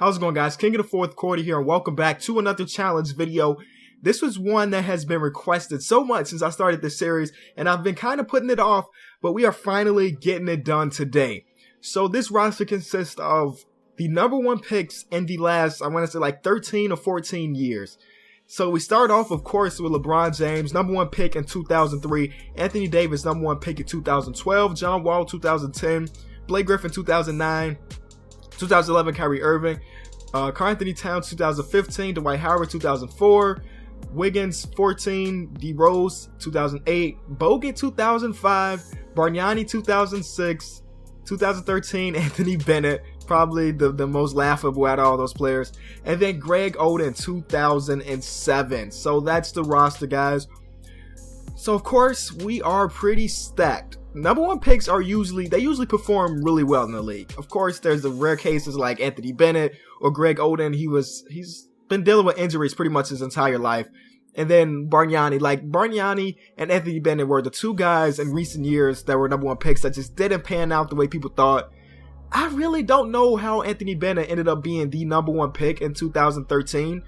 How's it going, guys? King of the fourth quarter here, and welcome back to another challenge video. This was one that has been requested so much since I started this series, and I've been kind of putting it off, but we are finally getting it done today. So this roster consists of the #1 picks in the last, I want to say like 13 or 14 years. So we start off, of course, with LeBron James, #1 pick in 2003, Anthony Davis, #1 pick in 2012, John Wall, 2010, Blake Griffin, 2009, 2011, Kyrie Irving, Karl-Anthony Towns, 2015, Dwight Howard, 2004, Wiggins, 14, D Rose, 2008, Bogut, 2005, Bargnani, 2006, 2013, Anthony Bennett, probably the most laughable out of all those players, and then Greg Oden, 2007. So that's the roster, guys. So of course we are pretty stacked. #1 picks are usually perform really well in the league. Of course, there's the rare cases like Anthony Bennett or Greg Oden. He's been dealing with injuries pretty much his entire life. And then Bargnani and Anthony Bennett were the two guys in recent years that were #1 picks that just didn't pan out the way people thought. I really don't know how Anthony Bennett ended up being the #1 pick in 2013.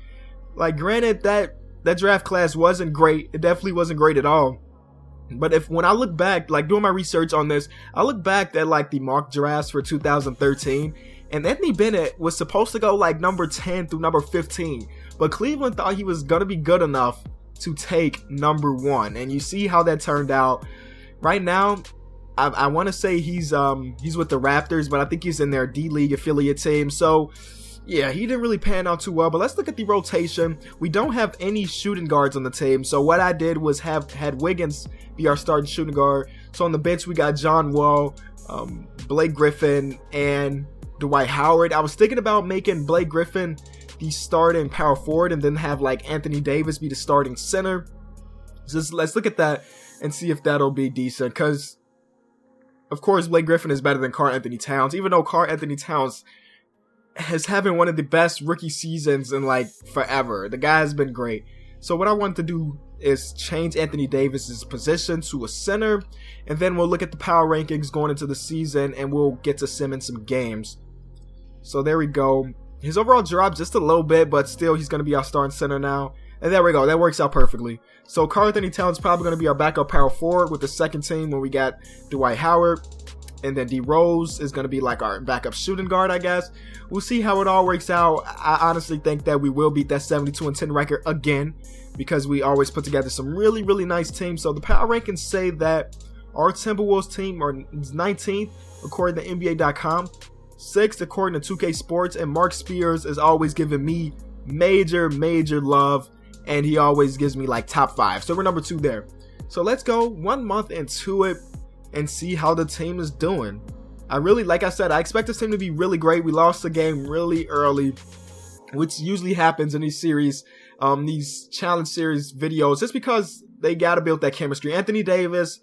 Like, granted, that draft class wasn't great. It definitely wasn't great at all. But when I look back, like doing my research on this, I look back at like the mock drafts for 2013, and Anthony Bennett was supposed to go like number 10 through number 15, but Cleveland thought he was gonna be good enough to take #1, and you see how that turned out. Right now, I want to say he's with the Raptors, but I think he's in their D-League affiliate team. So yeah, he didn't really pan out too well. But let's look at the rotation. We don't have any shooting guards on the team, so what I did was had Wiggins be our starting shooting guard. So on the bench we got John Wall, Blake Griffin, and Dwight Howard. I was thinking about making Blake Griffin the starting power forward and then have like Anthony Davis be the starting center. Just let's look at that and see if that'll be decent, because of course Blake Griffin is better than Karl-Anthony Towns, even though Karl-Anthony Towns is having one of the best rookie seasons in like forever. The guy has been great. So what I want to do is change Anthony Davis's position to a center, and then we'll look at the power rankings going into the season, and we'll get to sim in some games. So there we go. His overall dropped just a little bit, but still he's going to be our starting center now. And there we go. That works out perfectly. So Karl-Anthony Towns is probably going to be our backup power forward with the second team when we got Dwight Howard. And then D Rose is going to be like our backup shooting guard, I guess. We'll see how it all works out. I honestly think that we will beat that 72-10 record again, because we always put together some really, really nice teams. So the power rankings say that our Timberwolves team is 19th according to NBA.com, 6th according to 2K Sports, and Mark Spears is always giving me major love, and he always gives me like top 5. So we're #2 there. So let's go 1 month into it and see how the team is doing. Like I said, I expect this team to be really great. We lost the game really early, which usually happens in these series, these challenge series videos, just because they got to build that chemistry. Anthony Davis,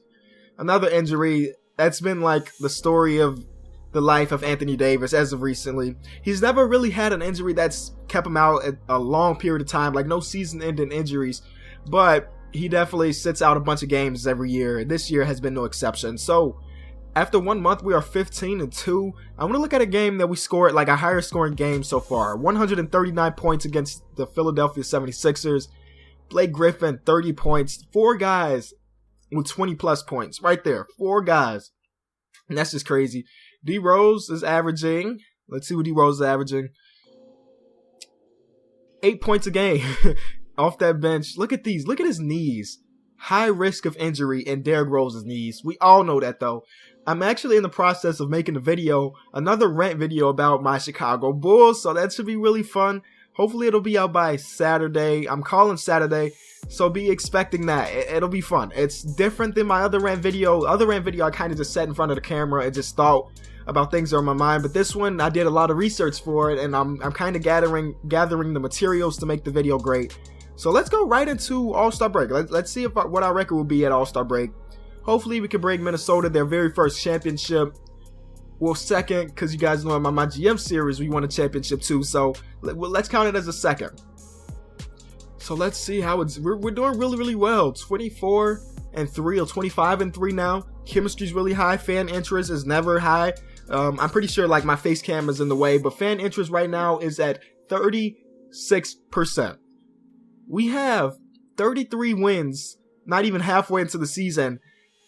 another injury. That's been like the story of the life of Anthony Davis as of recently. He's never really had an injury that's kept him out a long period of time, like no season-ending injuries, but he definitely sits out a bunch of games every year. This year has been no exception. So after 1 month, we are 15-2. I want to look at a game that we scored, like a higher scoring game so far. 139 points against the Philadelphia 76ers. Blake Griffin, 30 points. 4 guys with 20 plus points right there. 4 guys. And that's just crazy. D Rose is averaging, let's see what D Rose is averaging, 8 points a game. Off that bench. Look at these. Look at his knees. High risk of injury in Derrick Rose's knees. We all know that, though. I'm actually in the process of making a video, another rant video about my Chicago Bulls, so that should be really fun. Hopefully it'll be out by Saturday. I'm calling Saturday, so be expecting that. It'll be fun. It's different than my other rant video. Other rant video, I kind of just sat in front of the camera and just thought about things that are on my mind. But this one, I did a lot of research for it, and I'm kind of gathering the materials to make the video great. So let's go right into All-Star break. Let's see what our record will be at All-Star break. Hopefully we can break Minnesota, their very first championship. Well, second, because you guys know in my GM series we won a championship too. So let's count it as a second. So let's see how we're doing really well. 24-3 or 25-3 now. Chemistry's really high. Fan interest is never high. I'm pretty sure like my face cam is in the way, but fan interest right now is at 36%. We have 33 wins, not even halfway into the season,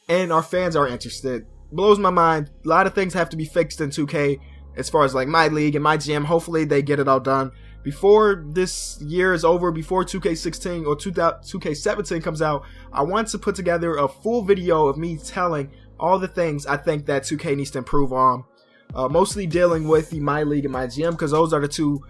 and our fans are interested. Blows my mind. A lot of things have to be fixed in 2K as far as like my league and my GM. Hopefully they get it all done before this year is over, before 2K16 or 2K17 comes out. I want to put together a full video of me telling all the things I think that 2K needs to improve on. Mostly dealing with the my league and my GM, because those are the two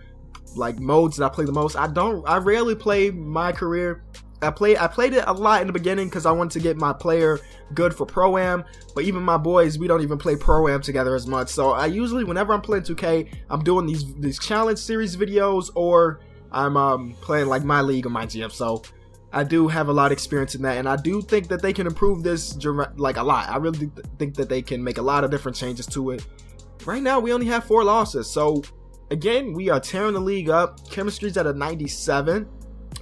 like modes that I play the most. I rarely play my career. I played it a lot in the beginning because I wanted to get my player good for Pro-Am, but even my boys, we don't even play Pro-Am together as much. So I usually, whenever I'm playing 2K, I'm doing these challenge series videos, or I'm playing like my league or my GM. So I do have a lot of experience in that, and I do think that they can improve this like a lot. I really think that they can make a lot of different changes to it. Right now, we only have 4 losses. So again, we are tearing the league up. Chemistry's at a 97.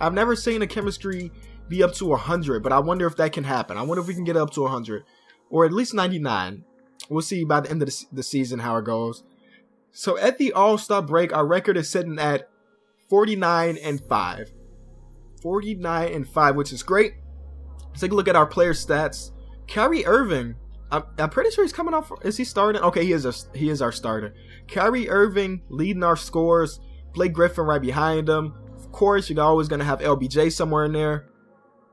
I've never seen a chemistry be up to 100, but I wonder if that can happen. I wonder if we can get up to 100, or at least 99. We'll see by the end of the season how it goes. So at the All-Star break, our record is sitting at 49-5. 49-5, which is great. Let's take a look at our player stats. Kyrie Irving, I'm pretty sure he's coming off. Is he starting? Okay, he is our starter. Kyrie Irving leading our scores. Blake Griffin right behind him. Of course, you're always going to have LBJ somewhere in there,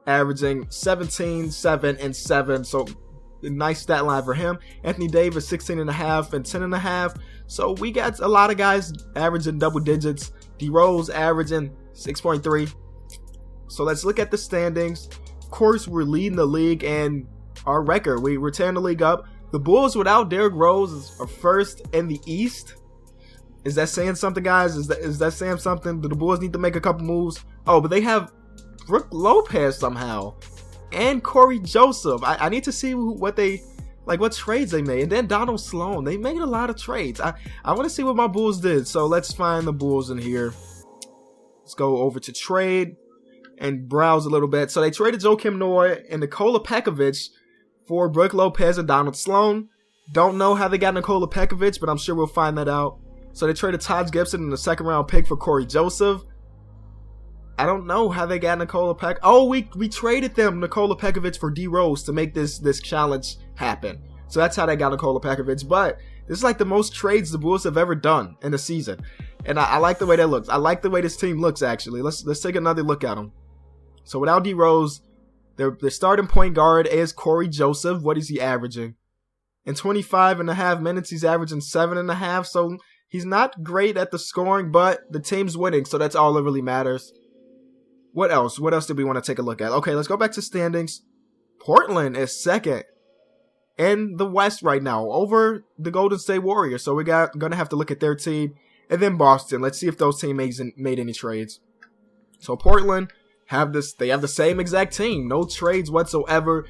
averaging 17, 7, and 7. So a nice stat line for him. Anthony Davis 16.5 and 10.5. So we got a lot of guys averaging double digits. D-Rose averaging 6.3. So let's look at the standings. Of course, we're leading the league and our record. We're tearing the league up. The Bulls without Derrick Rose are first in the East. Is that saying something, guys? Is that saying something? Do the Bulls need to make a couple moves? Oh, but they have Brook Lopez somehow and Corey Joseph. I need to see what trades they made. And then Donald Sloan. They made a lot of trades. I want to see what my Bulls did. So let's find the Bulls in here. Let's go over to trade and browse a little bit. So they traded Joakim Noah and Nikola Pekovic for Brook Lopez and Donald Sloan. Don't know how they got Nikola Pekovic, but I'm sure we'll find that out. So they traded Taj Gibson in the 2nd round pick for Corey Joseph. I don't know how they got Nikola Pekovic. Oh, we traded them Nikola Pekovic for D-Rose to make this challenge happen. So that's how they got Nikola Pekovic. But this is like the most trades the Bulls have ever done in a season. And I like the way that looks. I like the way this team looks, actually. Let's take another look at them. So without D-Rose, their starting point guard is Corey Joseph. What is he averaging? In 25.5 minutes, he's averaging 7.5. So he's not great at the scoring, but the team's winning, so that's all that really matters. What else? What else did we want to take a look at? Okay, let's go back to standings. Portland is 2nd in the West right now, over the Golden State Warriors. So we're going to have to look at their team. And then Boston. Let's see if those teammates made any trades. So Portland they have the same exact team. No trades whatsoever.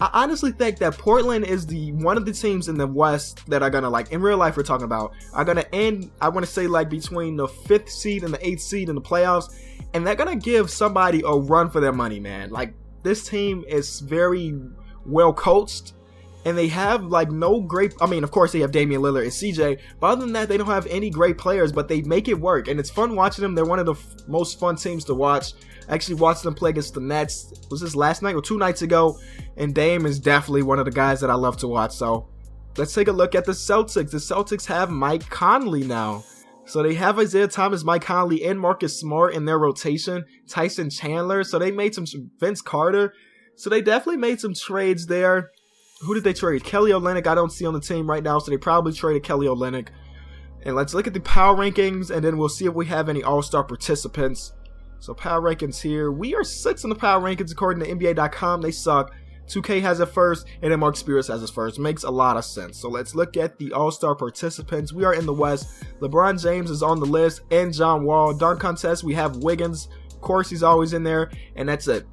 I honestly think that Portland is one of the teams in the West that are gonna, like, in real life we're talking about, are gonna end, I want to say, like, between the 5th seed and the 8th seed in the playoffs, and they're gonna give somebody a run for their money, man. Like, this team is very well coached, and they have, like, no great, I mean, of course they have Damian Lillard and CJ, but other than that, they don't have any great players, but they make it work, and it's fun watching them. They're one of the most fun teams to watch. I actually watched them play against the Nets. Was this last night or 2 nights ago? And Dame is definitely one of the guys that I love to watch. So let's take a look at the Celtics. The Celtics have Mike Conley now. So they have Isaiah Thomas, Mike Conley, and Marcus Smart in their rotation. Tyson Chandler. So they made some Vince Carter. So they definitely made some trades there. Who did they trade? Kelly Olynyk I don't see on the team right now. So they probably traded Kelly Olynyk. And let's look at the power rankings. And then we'll see if we have any all-star participants. So power rankings here. We are 6th in the power rankings according to NBA.com. They suck. 2K has it first, and then Mark Spears has it first. Makes a lot of sense. So let's look at the all-star participants. We are in the West. LeBron James is on the list, and John Wall. Dunk contest, we have Wiggins. Of course, he's always in there, and that's it.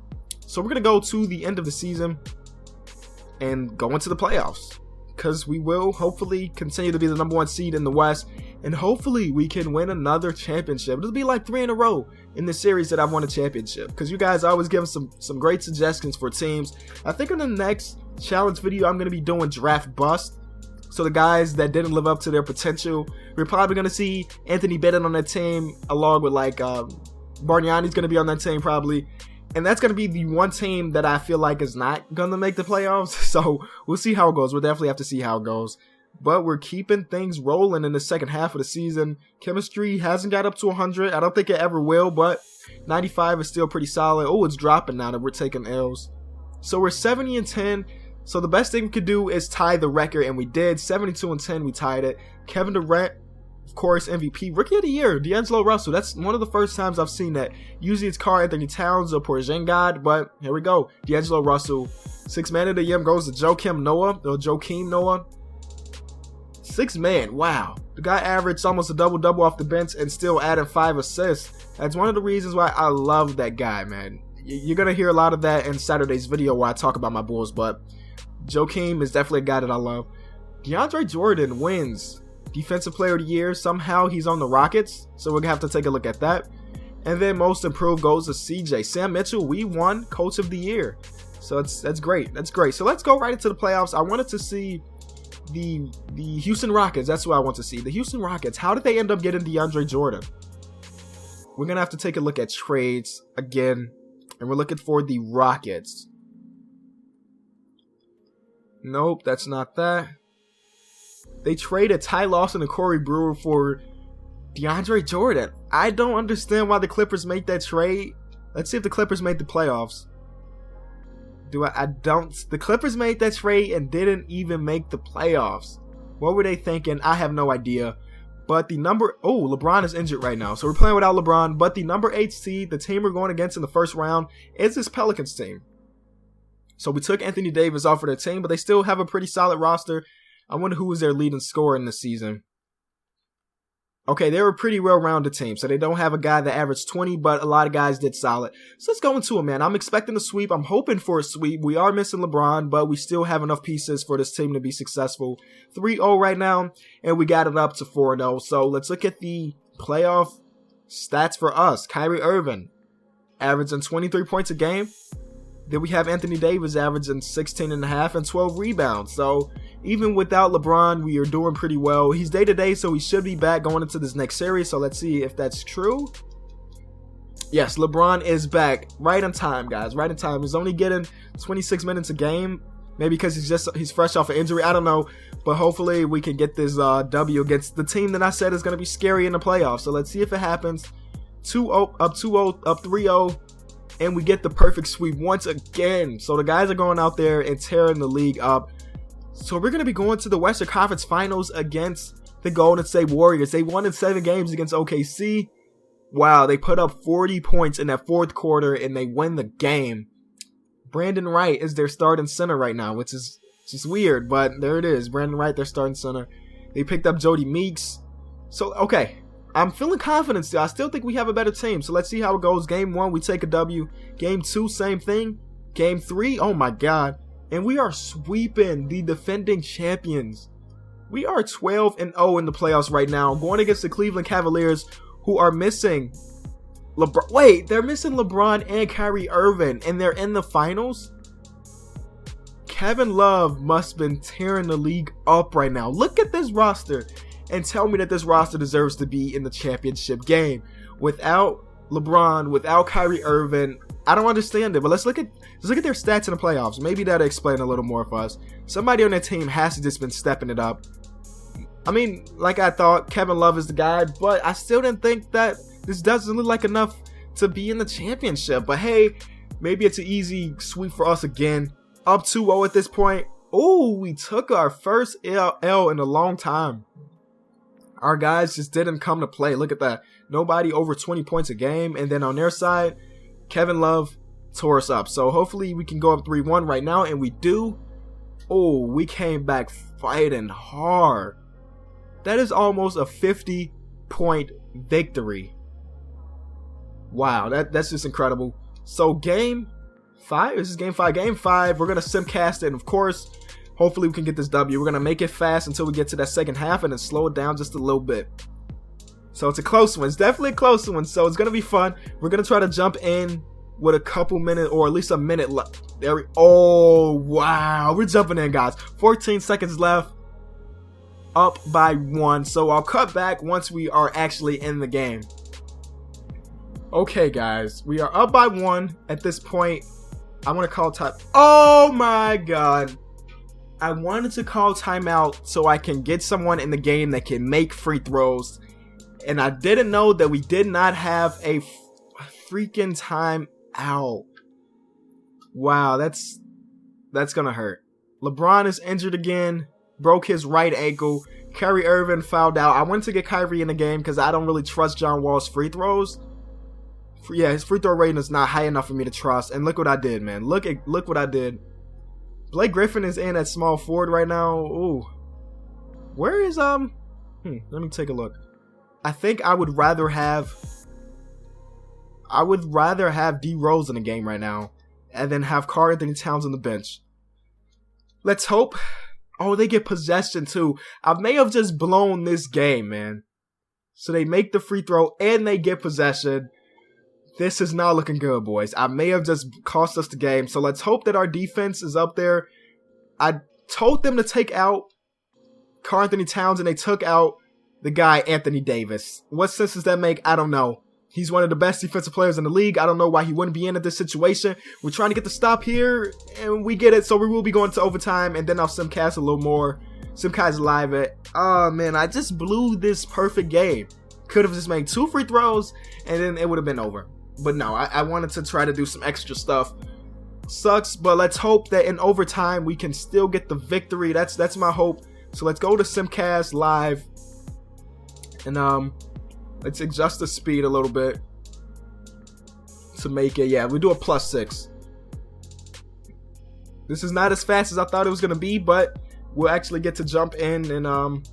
So we're going to go to the end of the season and go into the playoffs, because we will hopefully continue to be the #1 seed in the West, and hopefully we can win another championship. It'll be like 3 in a row in the series that I've won a championship, because you guys always give some great suggestions for teams. I think in the next challenge video I'm going to be doing draft bust, So the guys that didn't live up to their potential, we're probably going to see Anthony Bennett on that team, along with like Bargnani's going to be on that team probably. And that's going to be the one team that I feel like is not going to make the playoffs. So we'll see how it goes. We'll definitely have to see how it goes. But we're keeping things rolling in the second half of the season. Chemistry hasn't got up to 100. I don't think it ever will, but 95 is still pretty solid. Oh, it's dropping now that we're taking L's. So we're 70-10. So the best thing we could do is tie the record, and we did. 72-10, we tied it. Kevin Durant, of course, MVP. Rookie of the Year, D'Angelo Russell. That's one of the first times I've seen that. Usually it's Karl Anthony Towns or Porzingis, but here we go. D'Angelo Russell. Sixth man of the year goes to Joakim Noah. Sixth man, wow. The guy averaged almost a double-double off the bench and still added 5 assists. That's one of the reasons why I love that guy, man. You're going to hear a lot of that in Saturday's video where I talk about my Bulls, but Joakim is definitely a guy that I love. DeAndre Jordan wins Defensive Player of the Year. Somehow he's on the Rockets, so we're going to have to take a look at that. And then Most Improved goes to CJ. Sam Mitchell, we won Coach of the Year. So that's great. That's great. So let's go right into the playoffs. I wanted to see the Houston Rockets. That's what I want to see. The Houston Rockets. How did they end up getting DeAndre Jordan? We're going to have to take a look at trades again. And we're looking for the Rockets. Nope, that's not that. They traded Ty Lawson and Corey Brewer for DeAndre Jordan. I don't understand why the Clippers made that trade. Let's see if the Clippers made the playoffs. The Clippers made that trade and didn't even make the playoffs. What were they thinking? I have no idea. But LeBron is injured right now. So we're playing without LeBron. But the number 8 seed, the team we're going against in the first round, is this Pelicans team. So we took Anthony Davis off of their team, but they still have a pretty solid roster. I wonder who was their leading scorer in the season. Okay, they're a pretty well-rounded team, so they don't have a guy that averaged 20, but a lot of guys did solid. So let's go into it, man. I'm expecting a sweep. I'm hoping for a sweep. We are missing LeBron, but we still have enough pieces for this team to be successful. 3-0 right now, and we got it up to 4-0. So let's look at the playoff stats for us. Kyrie Irving averaging 23 points a game. Then we have Anthony Davis averaging 16.5 and 12 rebounds. So even without LeBron, we are doing pretty well. He's day-to-day, so he should be back going into this next series. So let's see if that's true. Yes, LeBron is back right on time, guys. Right on time. He's only getting 26 minutes a game. Maybe because he's fresh off an injury. I don't know. But hopefully we can get this W against the team that I said is going to be scary in the playoffs. So let's see if it happens. 2-0, up 2-0, up 3-0. And we get the perfect sweep once again. So the guys are going out there and tearing the league up. So we're going to be going to the Western Conference Finals against the Golden State Warriors. They won in 7 games against OKC. Wow, they put up 40 points in that fourth quarter and they win the game. Brandon Wright is their starting center right now, which is just weird, but there it is. Brandon Wright, their starting center. They picked up Jody Meeks. So, okay. I'm feeling confident still. I still think we have a better team. So let's see how it goes. Game 1, we take a W. Game 2, same thing. Game 3, oh my God. And we are sweeping the defending champions. We are 12-0 in the playoffs right now. Going against the Cleveland Cavaliers, who are missing LeBron. Wait, they're missing LeBron and Kyrie Irving, and they're in the finals? Kevin Love must have been tearing the league up right now. Look at this roster. And tell me that this roster deserves to be in the championship game. Without LeBron, without Kyrie Irving, I don't understand it. But let's look at their stats in the playoffs. Maybe that'll explain a little more for us. Somebody on that team has to just been stepping it up. I mean, like I thought, Kevin Love is the guy, but I still didn't think that this doesn't look like enough to be in the championship. But hey, maybe it's an easy sweep for us again. Up 2-0 at this point. Oh, we took our first L in a long time. Our guys just didn't come to play. Look at that. Nobody over 20 points a game. And then on their side, Kevin Love tore us up. So hopefully we can go up 3-1 right now. And we do. Oh, we came back fighting hard. That is almost a 50-point victory. Wow, that's just incredible. So game 5. This is game 5. Game 5, we're going to simcast it. And of course, hopefully we can get this W. We're going to make it fast until we get to that second half and then slow it down just a little bit. So it's a close one. It's definitely a close one. So it's going to be fun. We're going to try to jump in with a couple minutes or at least a minute left. Oh, wow. We're jumping in, guys. 14 seconds left. up by 1. So I'll cut back once we are actually in the game. Okay, guys, we are up by 1 at this point. I want to call time. Oh my god. I wanted to call timeout so I can get someone in the game that can make free throws. And I didn't know that we did not have a freaking timeout. Wow, that's gonna hurt. LeBron is injured again. Broke his right ankle. Kyrie Irving fouled out. I wanted to get Kyrie in the game because I don't really trust John Wall's free throws. Yeah, his free throw rating is not high enough for me to trust. And look what I did, man. Look what I did. Blake Griffin is in at small forward right now. Ooh. Where is let me take a look. I think I would rather have D Rose in the game right now and then have Karl Anthony Towns on the bench. Let's hope. Oh, they get possession too. I may have just blown this game, man. So they make the free throw and they get possession. This is not looking good, boys. I may have just cost us the game. So let's hope that our defense is up there. I told them to take out Karl Anthony Towns and they took out the guy Anthony Davis. What sense does that make? I don't know. He's one of the best defensive players in the league. I don't know why he wouldn't be in at this situation. We're trying to get the stop here, and we get it. So we will be going to overtime, and then I'll simcast a little more. Simcast live it. Oh, man, I just blew this perfect game. Could have just made 2 free throws, and then it would have been over. But no, I wanted to try to do some extra stuff. Sucks, but let's hope that in overtime we can still get the victory. That's my hope. So let's go to Simcast live. And let's adjust the speed a little bit to make it. Yeah, we do a +6. This is not as fast as I thought it was gonna be, but we'll actually get to jump in and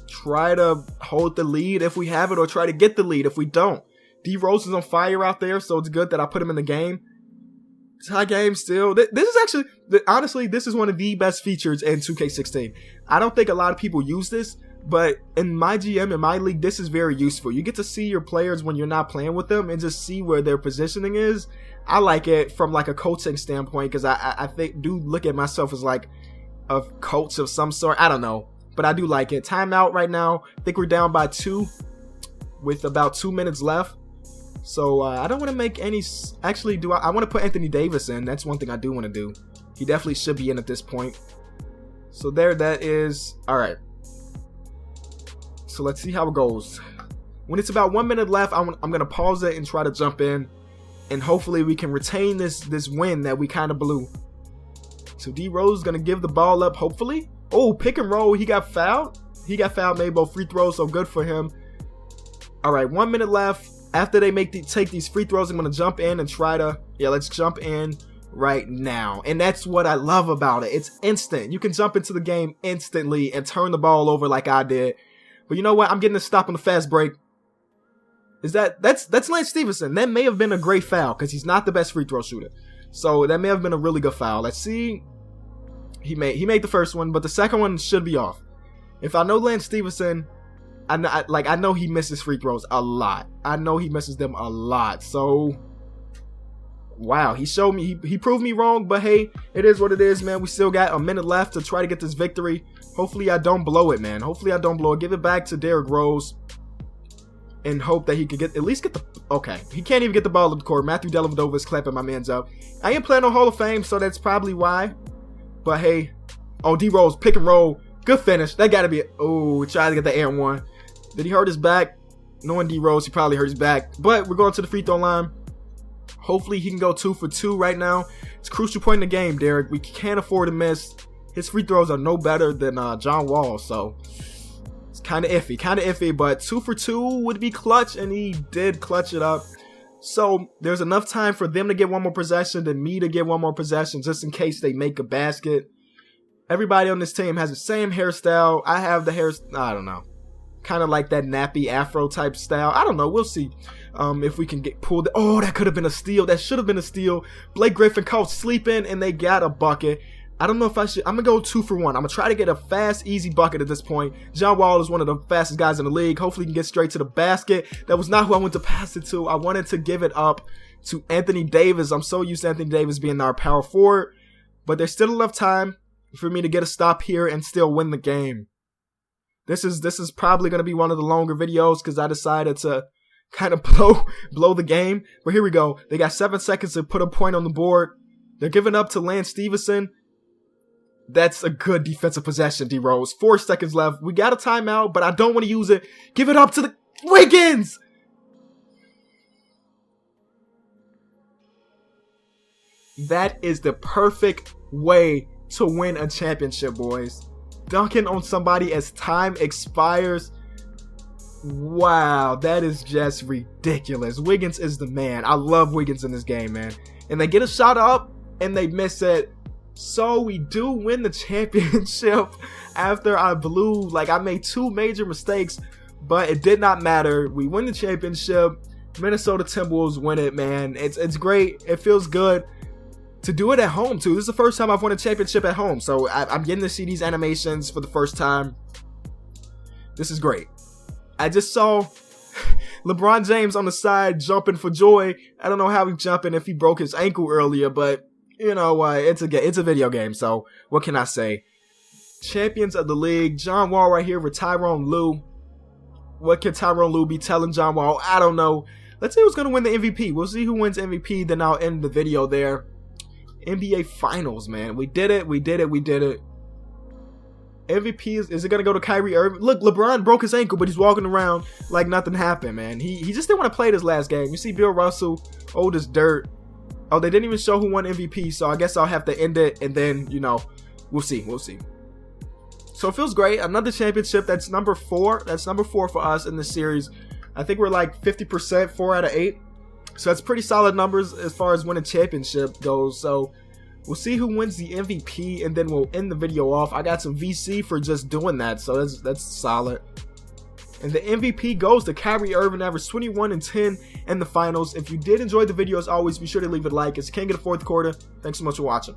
try to hold the lead if we have it, or try to get the lead if we don't. D Rose is on fire out there, so it's good that I put him in the game. Tie game still. This is actually, honestly, this is one of the best features in 2K16. I don't think a lot of people use this, but in my GM, in my league, this is very useful. You get to see your players when you're not playing with them and just see where their positioning is. I like it from like a coaching standpoint because I do look at myself as like a coach of some sort. I don't know, but I do like it. Timeout right now. I think we're down by 2 with about 2 minutes left. So I don't want to make any. Actually, I want to put Anthony Davis in. That's one thing I do want to do. He definitely should be in at this point. So there, that is. All right. So let's see how it goes. When it's about 1 minute left, I'm going to pause it and try to jump in. And hopefully we can retain this win that we kind of blew. So D Rose is going to give the ball up, hopefully. Oh, pick and roll. He got fouled. Made both free throws, so good for him. All right, 1 minute left. After they take these free throws, I'm going to jump in and try to, let's jump in right now. And that's what I love about it. It's instant. You can jump into the game instantly and turn the ball over like I did. But you know what? I'm getting a stop on the fast break. That's Lance Stevenson. That may have been a great foul because he's not the best free throw shooter. So that may have been a really good foul. Let's see. He made the first one, but the second one should be off. If I know Lance Stevenson, I know he misses free throws a lot. I know he misses them a lot. So, wow, he showed me, he proved me wrong, but hey, it is what it is, man. We still got a minute left to try to get this victory. Hopefully I don't blow it, man. Hopefully I don't blow it. Give it back to Derrick Rose and hope that he could at least get the, okay. He can't even get the ball up the court. Matthew Dellavedova is clapping my man's up. I ain't playing on Hall of Fame, so that's probably why. But hey, oh, D Rose, pick and roll. Good finish. That got to be it. Oh, tried to get the air one. Did he hurt his back? Knowing D Rose, he probably hurt his back. But we're going to the free throw line. Hopefully he can go 2 for 2 right now. It's a crucial point in the game, Derrick. We can't afford to miss. His free throws are no better than John Wall, so it's kind of iffy. But 2 for 2 would be clutch, and he did clutch it up. So there's enough time for them to get one more possession than me to get one more possession, just in case they make a basket. Everybody on this team has the same hairstyle. I have the hair, I don't know, kind of like that nappy afro type style. I don't know. We'll see if we can get pulled. Oh, that could have been a steal. That should have been a steal. Blake Griffin caught sleeping, and they got a bucket. I don't know if I should. I'm going to go 2 for 1. I'm going to try to get a fast, easy bucket at this point. John Wall is one of the fastest guys in the league. Hopefully he can get straight to the basket. That was not who I wanted to pass it to. I wanted to give it up to Anthony Davis. I'm so used to Anthony Davis being our power forward. But there's still enough time for me to get a stop here and still win the game. This is probably going to be one of the longer videos because I decided to kind of blow the game. But here we go. They got 7 seconds to put a point on the board. They're giving up to Lance Stevenson. That's a good defensive possession, D-Rose. 4 seconds left. We got a timeout, but I don't want to use it. Give it up to the Wiggins! That is the perfect way to win a championship, boys. Dunking on somebody as time expires. Wow, that is just ridiculous. Wiggins is the man. I love Wiggins in this game, man. And they get a shot up, and they miss it. So we do win the championship after I blew, like I made 2 major mistakes, but it did not matter. We win the championship. Minnesota Timberwolves win it, man. It's great. It feels good to do it at home, too. This is the first time I've won a championship at home, so I'm getting to see these animations for the first time. This is great. I just saw LeBron James on the side jumping for joy. I don't know how he's jumping if he broke his ankle earlier, but you know, it's a video game, so what can I say? Champions of the league, John Wall right here with Tyronn Lue. What can Tyronn Lue be telling John Wall? I don't know. Let's see who's going to win the MVP. We'll see who wins MVP, then I'll end the video there. NBA Finals, man. We did it. MVP, is it going to go to Kyrie Irving? Look, LeBron broke his ankle, but he's walking around like nothing happened, man. He just didn't want to play this last game. You see Bill Russell, old as dirt. Oh, they didn't even show who won MVP, so I guess I'll have to end it, and then, you know, we'll see. So it feels great. Another championship. That's number 4. That's number 4 for us in this series. I think we're like 50%, 4 out of 8. So that's pretty solid numbers as far as winning championship goes. So we'll see who wins the MVP, and then we'll end the video off. I got some VC for just doing that, so that's solid. And the MVP goes to Kyrie Irving, averaged 21 and 10 in the finals. If you did enjoy the video, as always, be sure to leave a like. It's King of the Fourth Quarter. Thanks so much for watching.